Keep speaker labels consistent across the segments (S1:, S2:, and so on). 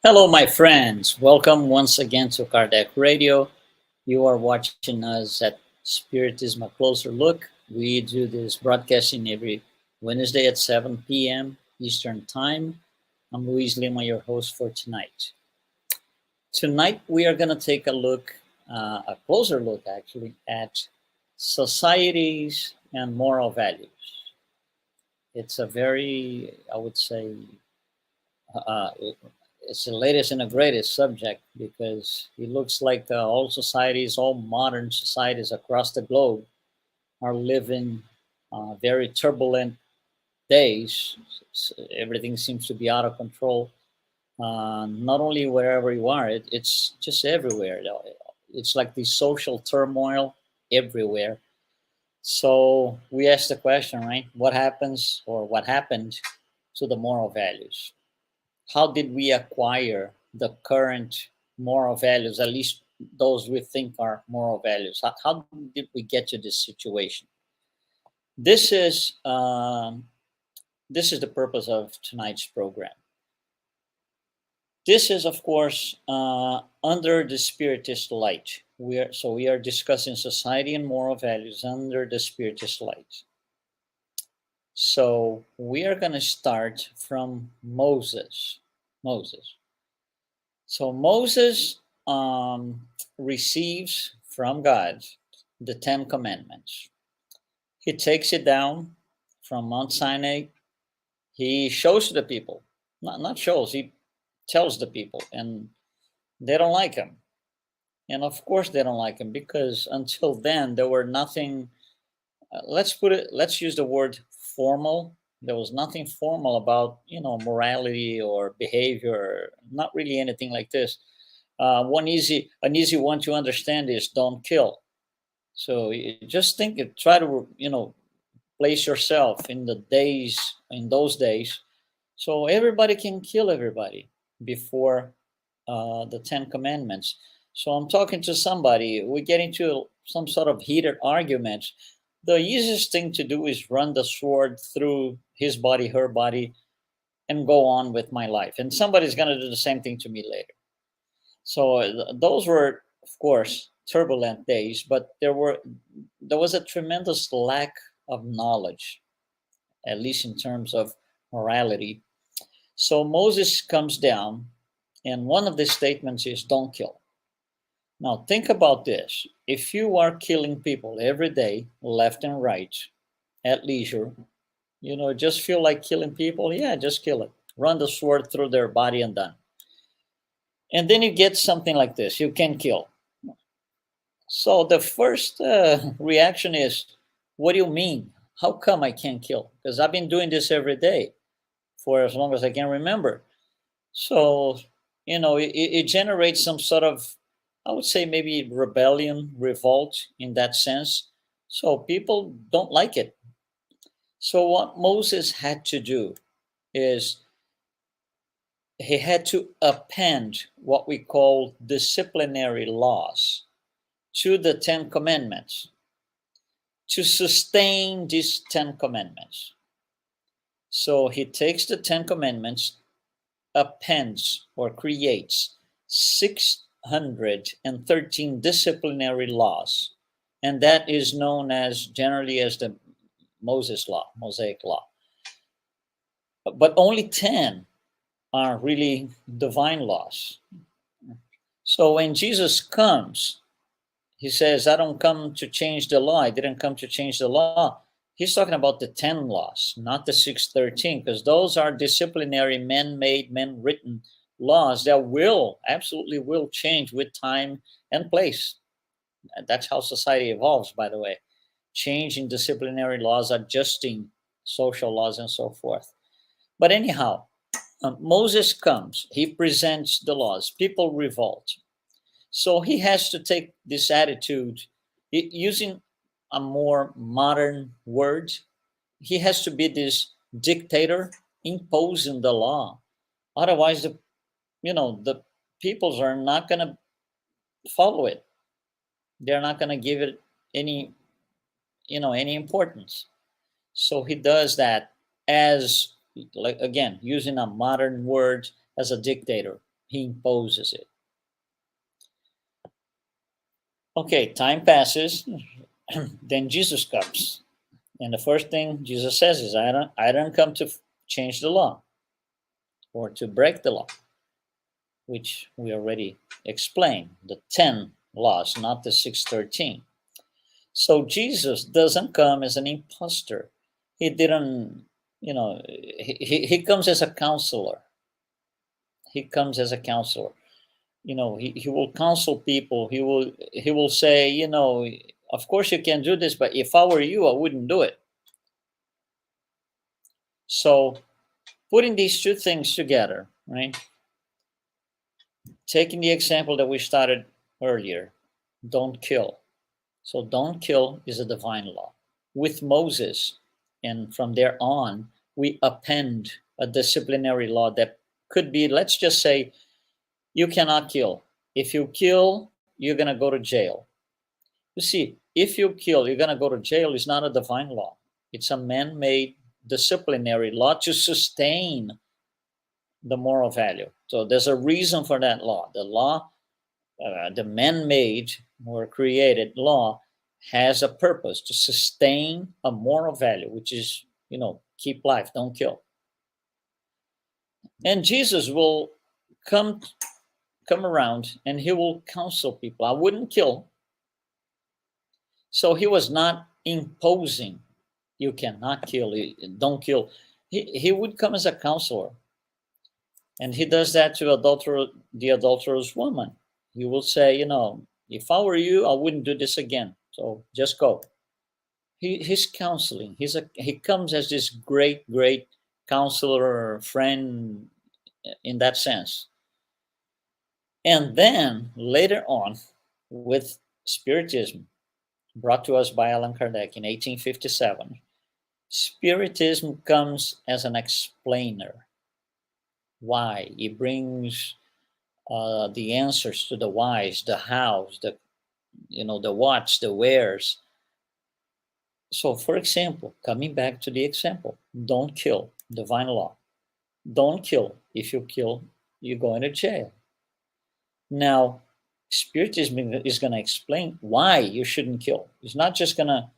S1: Hello, my friends. Welcome once again to Kardec Radio. You are watching us at Spiritism A Closer Look. We do this broadcasting every Wednesday at 7 p.m. Eastern Time. I'm Luiz Lima, your host for tonight. Tonight, we are going to take a closer look actually, at societies and moral values. It's a very, I would say, uh, it's the latest and the greatest subject because it looks like all societies, all modern societies across the globe are living very turbulent days. Everything seems to be out of control. Not only wherever you are, it's just everywhere. It's like the social turmoil everywhere. So we ask the question, right? What happens or what happened to the moral values? How did we acquire the current moral values, at least those we think are moral values? How did we get to this situation? This is this is the purpose of tonight's program. This is, of course, under the Spiritist light. We are discussing society and moral values under the Spiritist light. So we are going to start from Moses. Moses. So Moses receives from God the Ten Commandments. He takes it down from Mount Sinai. He shows to the people, not shows, he tells the people, and they don't like him. And of course, they don't like him because until then, there were nothing, let's use the word formal. There was nothing formal about, morality or behavior, not really anything like this. An easy one to understand is don't kill. So just think it, try to, place yourself in the days, in those days. So everybody can kill everybody before the Ten Commandments. So I'm talking to somebody, we get into some sort of heated arguments. The easiest thing to do is run the sword through his body, her body, and go on with my life. And somebody's going to do the same thing to me later. So those were, of course, turbulent days, but there was a tremendous lack of knowledge, at least in terms of morality. So Moses comes down, and one of the statements is, "Don't kill." Now think about this: if you are killing people every day, left and right, at leisure, just feel like killing people, yeah, just kill it. Run the sword through their body and done. And then you get something like this: you can kill. So the first reaction is, what do you mean? How come I can't kill? Because I've been doing this every day for as long as I can remember. So, it generates some sort of, I would say, maybe rebellion, revolt in that sense. So people don't like it. So what Moses had to do is he had to append what we call disciplinary laws to the Ten Commandments to sustain these Ten Commandments. So he takes the Ten Commandments, appends or creates 613 disciplinary laws, and that is known as generally as the Mosaic law. But only 10 are really divine laws. So when Jesus comes, he says, I don't come to change the law. I didn't come to change the law. He's talking about the 10 laws, not the 613, because those are disciplinary, man-made, man-written laws that absolutely will change with time and place. That's how society evolves, by the way. Changing disciplinary laws, adjusting social laws, and so forth. But anyhow, Moses comes, he presents the laws, people revolt. So he has to take this attitude, using a more modern word. He has to be this dictator imposing the law. Otherwise, the peoples are not going to follow it. They're not going to give it any, any importance. So he does that as, like, again, using a modern word, as a dictator. He imposes it. Okay, time passes, then Jesus comes. And the first thing Jesus says is, I don't come to change the law or to break the law, which we already explained, the 10 laws, not the 613. So Jesus doesn't come as an imposter. He didn't, he comes as a counselor. He comes as a counselor. He will counsel people. He will say, of course you can do this, but if I were you, I wouldn't do it. So putting these two things together, right? Taking the example that we started earlier, don't kill. So don't kill is a divine law. With Moses, and from there on, we append a disciplinary law that could be, let's just say, you cannot kill. If you kill, you're going to go to jail. You see, if you kill, you're going to go to jail is not a divine law. It's a man-made disciplinary law to sustain the moral value. So there's a reason for that law. The law, the man-made or created law has a purpose to sustain a moral value, which is, keep life, don't kill. And Jesus will come around and he will counsel people. I wouldn't kill. So he was not imposing, you cannot kill, don't kill. He would come as a counselor. And he does that to the adulterous woman. He will say, if I were you, I wouldn't do this again. So just go. He's counseling. He comes as this great counselor, friend in that sense. And then later on, with Spiritism, brought to us by Allan Kardec in 1857, Spiritism comes as an explainer. Why? It brings the answers to the whys, the hows, the whats, the wheres. So, for example, coming back to the example, don't kill, divine law. Don't kill. If you kill, you're going to jail. Now, Spiritism is going to explain why you shouldn't kill. It's not just going to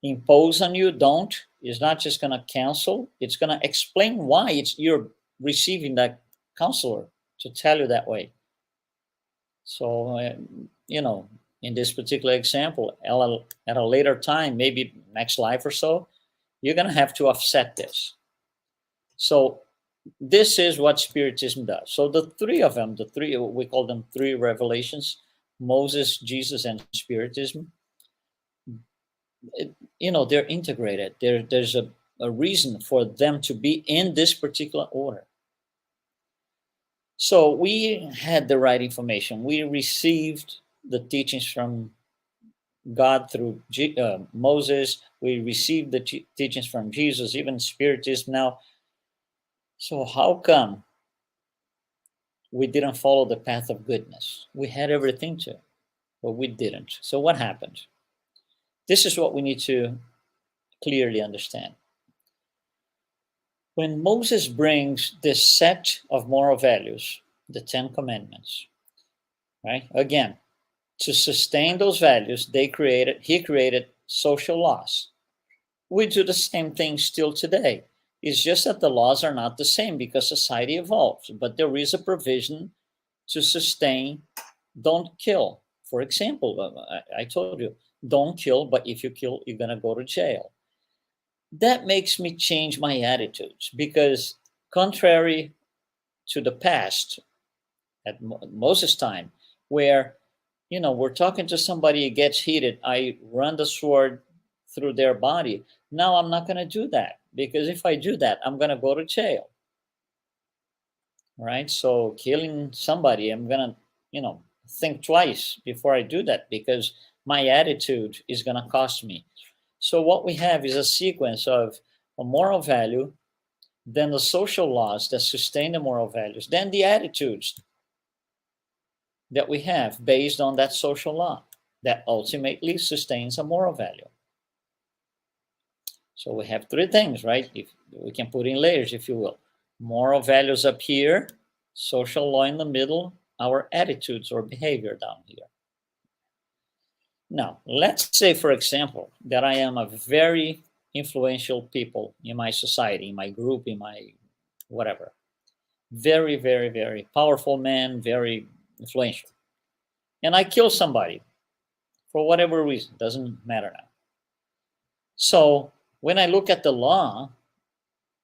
S1: impose on you, don't. It's not just going to cancel. It's going to explain why you're receiving that counselor to tell you that way. So, in this particular example, at a later time, maybe next life or so, you're going to have to offset this. So this is what Spiritism does. So the three of them, we call them three revelations, Moses, Jesus, and Spiritism, they're integrated. There's a reason for them to be in this particular order. So we had the right information. We received the teachings from God through Moses. We received the teachings from Jesus, even Spiritism now. So how come we didn't follow the path of goodness? We had everything to, but we didn't. So what happened? This is what we need to clearly understand. When Moses brings this set of moral values, the 10 commandments, right? Again, to sustain those values, he created social laws. We do the same thing still today. It's just that the laws are not the same because society evolves, but there is a provision to sustain, don't kill. For example, I told you, don't kill, but if you kill, you're going to go to jail. That makes me change my attitudes because contrary to the past, at Moses' time, where, we're talking to somebody, it gets heated, I run the sword through their body. Now I'm not going to do that because if I do that, I'm going to go to jail. Right? So killing somebody, I'm going to, think twice before I do that because my attitude is going to cost me. So what we have is a sequence of a moral value, then the social laws that sustain the moral values, then the attitudes that we have based on that social law that ultimately sustains a moral value. So we have three things, right? If we can put in layers, if you will. Moral values up here, social law in the middle, our attitudes or behavior down here. Now, let's say, for example, that I am a very influential people in my society, in my group, in my whatever. Very, very, very powerful man, very influential. And I kill somebody for whatever reason, doesn't matter now. So when I look at the law,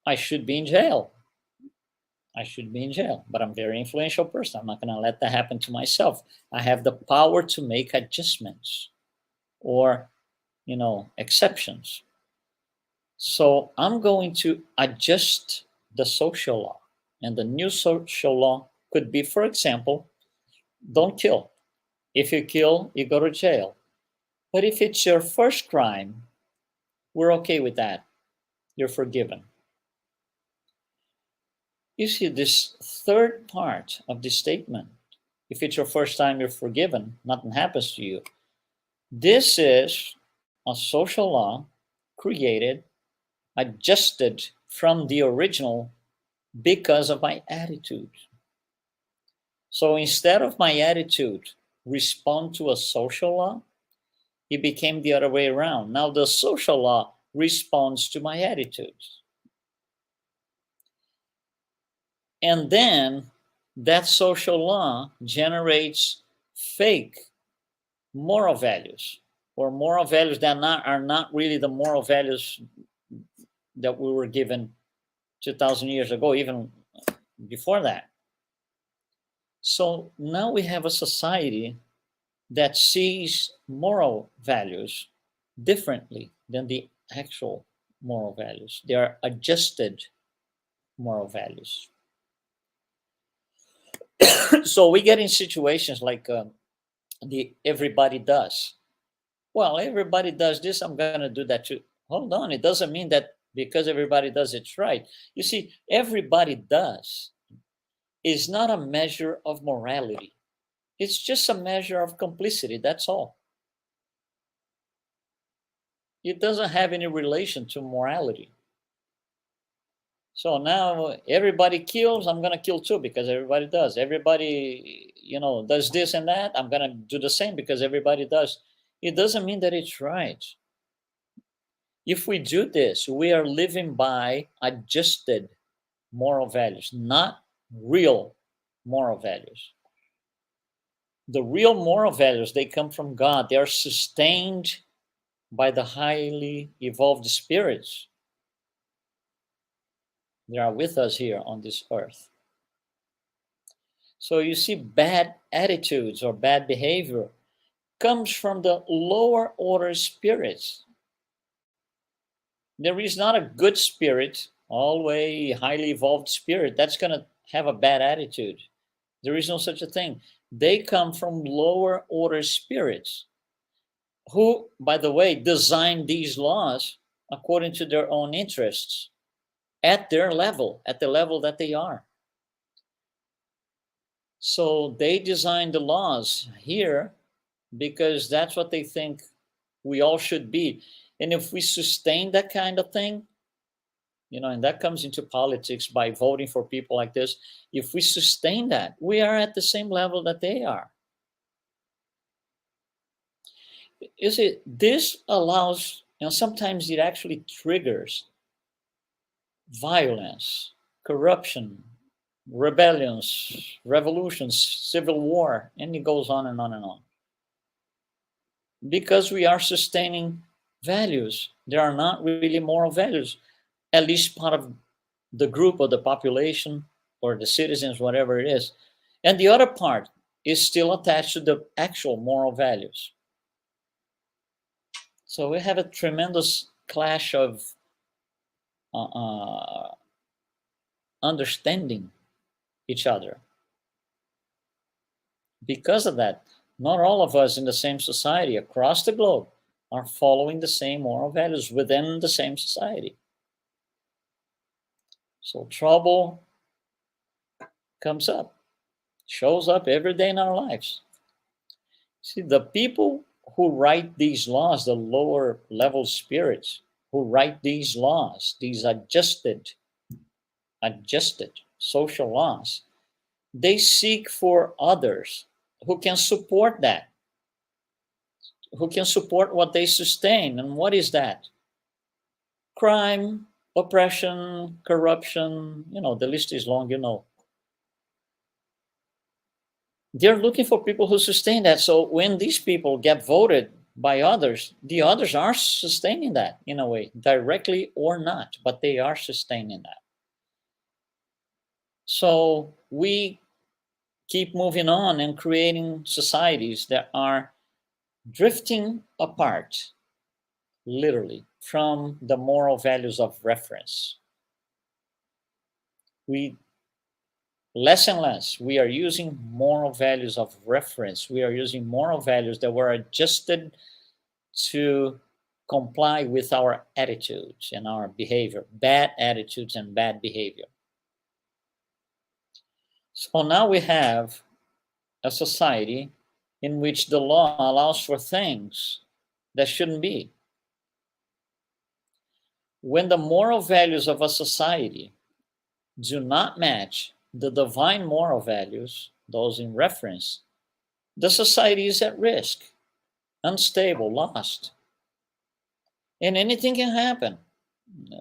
S1: I should be in jail. I should be in jail, but I'm a very influential person. I'm not going to let that happen to myself. I have the power to make adjustments or, exceptions. So I'm going to adjust the social law. And the new social law could be, for example, don't kill. If you kill, you go to jail. But if it's your first crime, we're okay with that. You're forgiven. You see, this third part of the statement, if it's your first time, you're forgiven, nothing happens to you. This is a social law created, adjusted from the original because of my attitude. So instead of my attitude respond to a social law, it became the other way around. Now the social law responds to my attitudes. And then that social law generates fake moral values, or moral values that are not really the moral values that we were given 2,000 years ago, even before that. So now we have a society that sees moral values differently than the actual moral values. They are adjusted moral values. So we get in situations like the everybody does. Well, everybody does this, I'm going to do that too. Hold on, it doesn't mean that because everybody does it's right. You see, everybody does is not a measure of morality. It's just a measure of complicity, that's all. It doesn't have any relation to morality. So now everybody kills, I'm going to kill too because everybody does. Everybody, does this and that, I'm going to do the same because everybody does. It doesn't mean that it's right. If we do this, we are living by adjusted moral values, not real moral values. The real moral values, they come from God. They are sustained by the highly evolved spirits. They are with us here on this earth. So you see, bad attitudes or bad behavior comes from the lower order spirits. There is not a good spirit, always highly evolved spirit, that's going to have a bad attitude. There is no such a thing. They come from lower order spirits who, by the way, designed these laws according to their own interests at their level, at the level that they are. So they designed the laws here because that's what they think we all should be. And if we sustain that kind of thing, and that comes into politics by voting for people like this, if we sustain that, we are at the same level that they are. You see, this allows, sometimes it actually triggers violence, corruption, rebellions, revolutions, civil war, and it goes on and on and on. Because we are sustaining values. They are not really moral values, at least part of the group or the population or the citizens, whatever it is. And the other part is still attached to the actual moral values. So we have a tremendous clash of understanding each other. Because of that, not all of us in the same society across the globe are following the same moral values within the same society. So trouble comes up, shows up every day in our lives. See, the people who write these laws, the lower level spirits who write these laws, these adjusted social laws, they seek for others who can support that, who can support what they sustain. And what is that? Crime, oppression, corruption, the list is long. They're looking for people who sustain that. So when these people get voted by others, the others are sustaining that in a way, directly or not, but they are sustaining that. So we keep moving on and creating societies that are drifting apart, literally, from the moral values of reference. Less and less, we are using moral values of reference. We are using moral values that were adjusted to comply with our attitudes and our behavior, bad attitudes and bad behavior. So now we have a society in which the law allows for things that shouldn't be. When the moral values of a society do not match the divine moral values, those in reference, the society is at risk, unstable, lost. And anything can happen.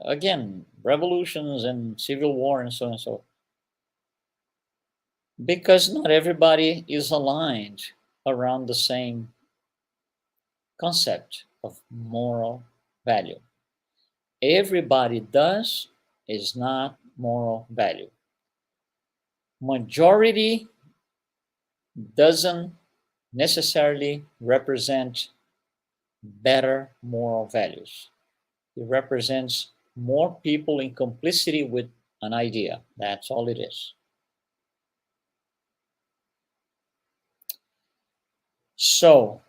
S1: Again, revolutions and civil war and so on and so. Because not everybody is aligned around the same concept of moral value. Everybody does is not moral value. Majority doesn't necessarily represent better moral values. It represents more people in complicity with an idea. That's all it is. So,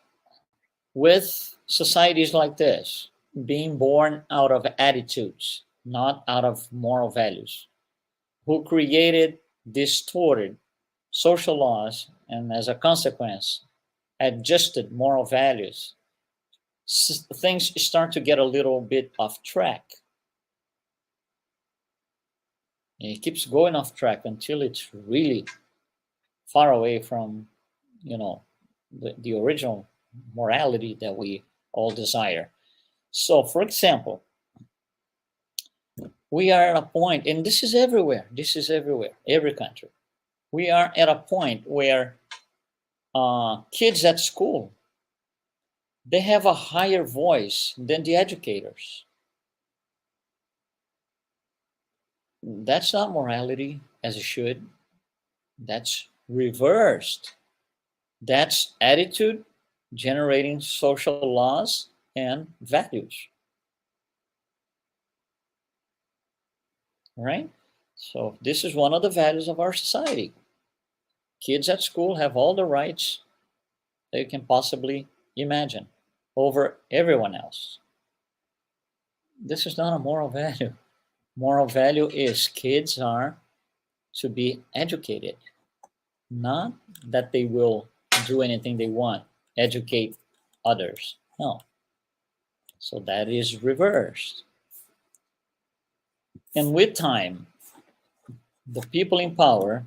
S1: with societies like this, being born out of attitudes, not out of moral values, who created distorted social laws and as a consequence, adjusted moral values, things start to get a little bit off track. And it keeps going off track until it's really far away from, the original morality that we all desire. So, for example, we are at a point, and this is everywhere, every country. We are at a point where kids at school, they have a higher voice than the educators. That's not morality as it should. That's reversed. That's attitude generating social laws and values. Right? So this is one of the values of our society. Kids at school have all the rights they can possibly imagine over everyone else. This is not a moral value. Moral value is kids are to be educated, not that they will do anything they want, educate others. No. So that is reversed. And with time, the people in power,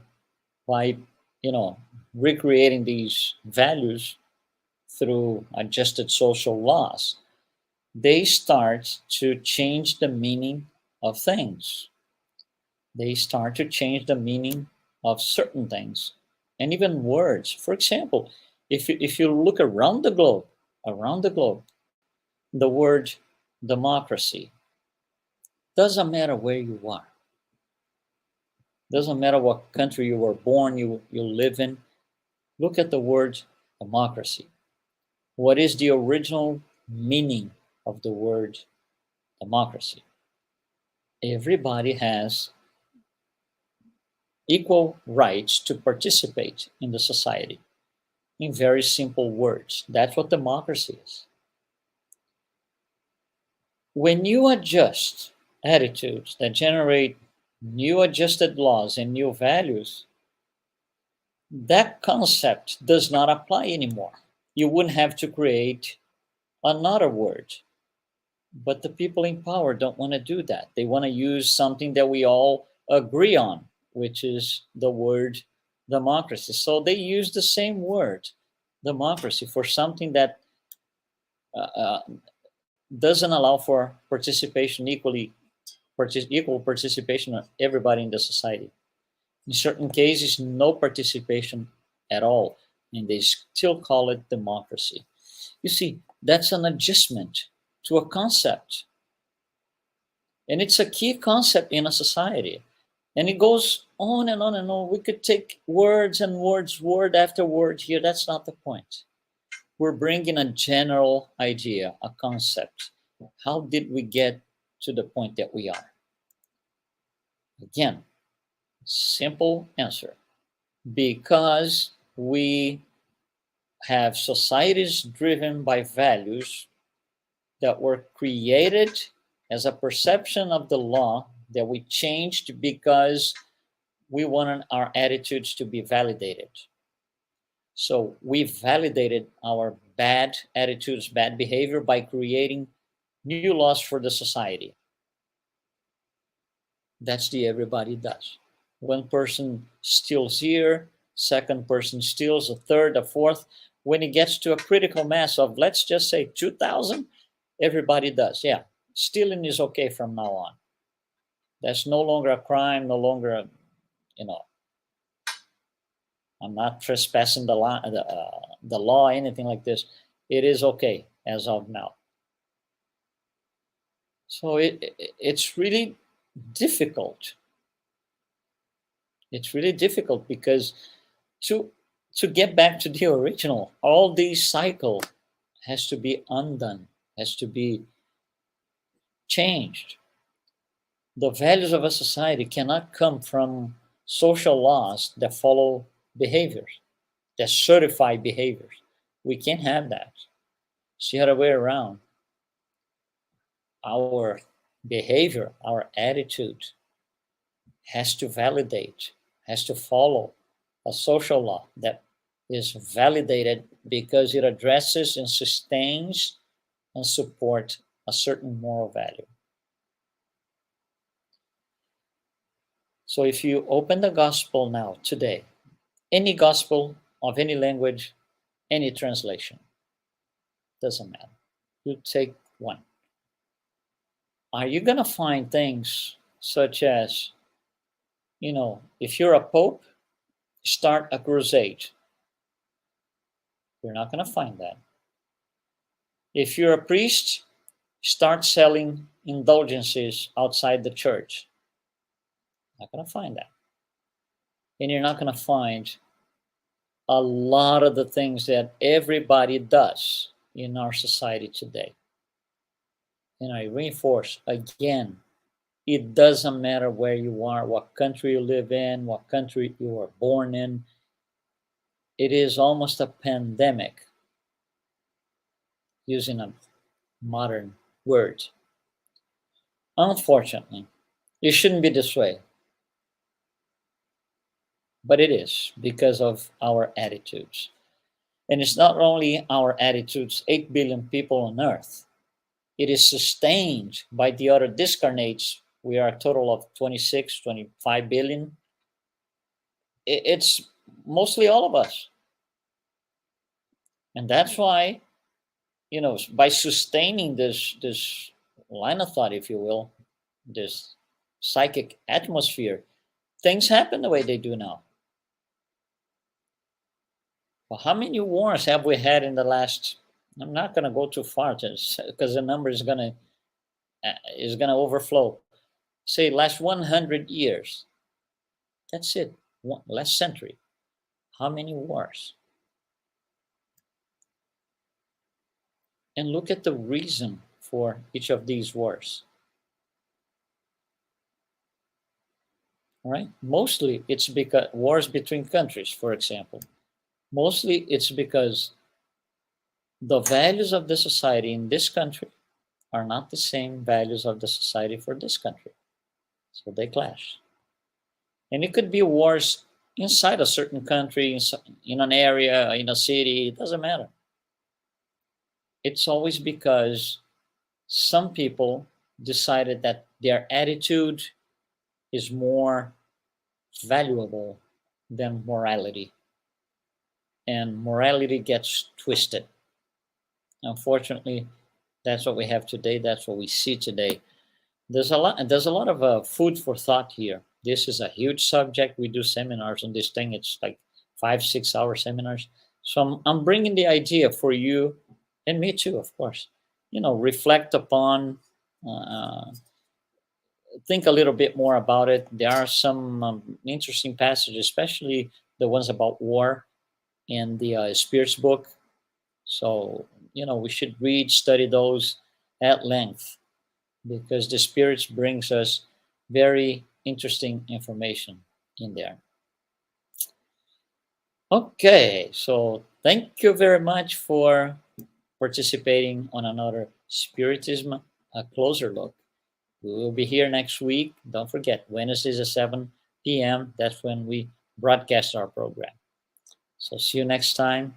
S1: by recreating these values through adjusted social laws, they start to change the meaning of things. They start to change the meaning of certain things and even words. For example, if you look around the globe, the word democracy doesn't matter where you are. Doesn't matter what country you were born, you live in. Look at the word democracy. What is the original meaning of the word democracy? Everybody has equal rights to participate in the society. In very simple words, that's what democracy is. When you adjust attitudes that generate new adjusted laws and new values, that concept does not apply anymore. You wouldn't have to create another word. But the people in power don't want to do that. They want to use something that we all agree on, which is the word democracy. So they use the same word, democracy, for something that uh, uh, doesn't allow for participation equal participation of everybody in the society. In certain cases, no participation at all, and they still call it democracy. You see, that's an adjustment to a concept, and it's a key concept in a society. And it goes on and on and on. We could take words and words, word after word here. That's not the point. We're bringing a general idea, a concept. How did we get to the point that we are? Again, simple answer. Because we have societies driven by values that were created as a perception of the law that we changed because we wanted our attitudes to be validated. So we validated our bad attitudes, bad behavior by creating new laws for the society. That's the everybody does. One person steals here, second person steals, a third, a fourth. When it gets to a critical mass of, let's just say 2,000, everybody does. Yeah, stealing is okay from now on. That's no longer a crime, no longer, you know, I'm not trespassing the law, anything like this. It is okay as of now. So it's really difficult. It's really difficult because to to get back to the original, all these cycle has to be undone, has to be changed. The values of a society cannot come from social laws that follow behaviors, that certify behaviors. We can't have that. It's the other way around. Our behavior, our attitude has to validate, has to follow a social law that is validated because it addresses and sustains and support a certain moral value. So if you open the gospel now, today, any gospel of any language, any translation, doesn't matter. You take one. Are you going to find things such as, if you're a pope, start a crusade? You're not going to find that. If you're a priest, start selling indulgences outside the church. Not going to find that. And you're not going to find a lot of the things that everybody does in our society today. And I reinforce again, it doesn't matter where you are, what country you live in, what country you were born in. It is almost a pandemic, using a modern word. Unfortunately, it shouldn't be this way. But it is because of our attitudes. And it's not only our attitudes, 8 billion people on earth. It is sustained by the other discarnates. We are a total of 26, 25 billion. It's mostly all of us. And that's why, by sustaining this line of thought, if you will, this psychic atmosphere, things happen the way they do now. Well, how many wars have we had in the last? I'm not going to go too far because the number is going to overflow. Say last 100 years. That's it. Last century. How many wars? And look at the reason for each of these wars. All right? Mostly it's because wars between countries, for example. Mostly it's because the values of the society in this country are not the same values of the society for this country. So they clash. And it could be wars inside a certain country, in an area, in a city, it doesn't matter. It's always because some people decided that their attitude is more valuable than morality, and morality gets twisted. Unfortunately, that's what we have today. That's what we see today. There's a lot of food for thought here. This is a huge subject. We do seminars on this thing. It's like 5 6 hour seminars. So I'm bringing the idea for you, and me too, of course. Reflect upon, uh, think a little bit more about it. There are some interesting passages, especially the ones about war in the spirits book. So we should read, study those at length, because the spirits brings us very interesting information in there. Okay, so thank you very much for participating on another Spiritism, a closer look. We will be here next week. Don't forget, Wednesdays at 7 p.m. That's when we broadcast our program. So see you next time.